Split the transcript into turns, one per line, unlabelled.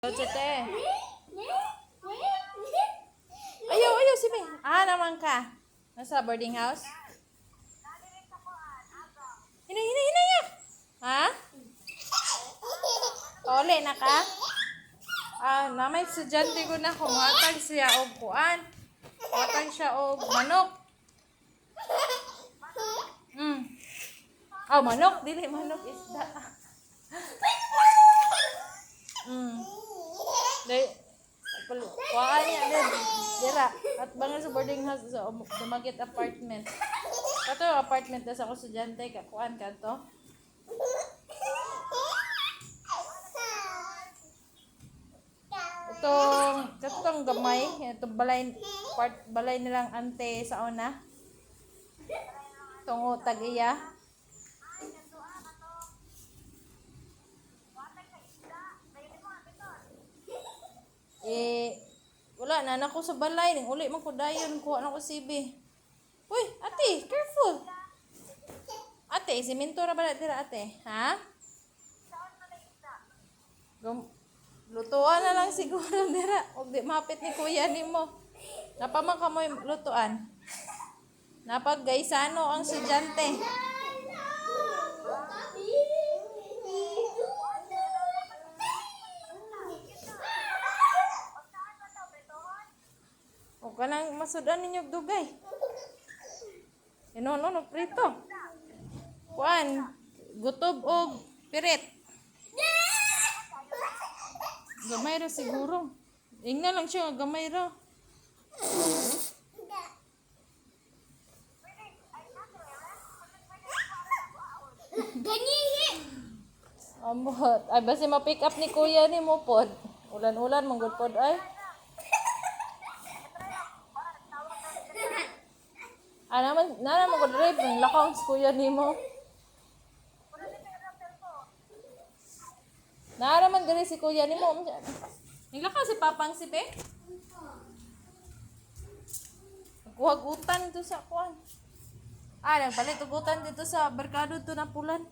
Chote. Ayaw, sige. Naman ka. Nasa boarding house? Hinay ya. Ha? Tole na ka? Namay estudyante ko na kumatag siya og kuan. Kumatag siya og manok. Manok. Dili, manok isda. Kuhaan niya din. Dira. At bangan sa boarding house sa Dumaguete apartment. Kato yung apartment na sa ako estudyante. Kuhaan ka to. Itong gamay. Itong balay nilang ante sa una. Itong tag-iya. Wala na ako sa balay. Nang uli man ko dayon. Kuha na ko CB. Uy, ate, careful. Ate, siminto ra ba tira ate? Ha? Lutuan na lang siguro dira. Huwag di mapit ni kuya ni mo. Napamang ka mo yung lutuan. Napag-gaysano ang estudyante. Huwag ka nang masudan ninyo dugay. No, prito. Kuan, gutob o pirit. Gamay ra siguro. Ingna lang siya, gamay ra. Ambot. Ay, basi ma-pick up ni kuya ni mo pod. Ulan-ulan, manggod pod ay. Naman ko drive ng lakaw sa kuya ni mo. Naaraman gali si kuya ni mo. Naglakaw si Papang si Be. Nagkuhagutan dito sa kuan. Nagpalit ugutan dito sa barkado to na pulan.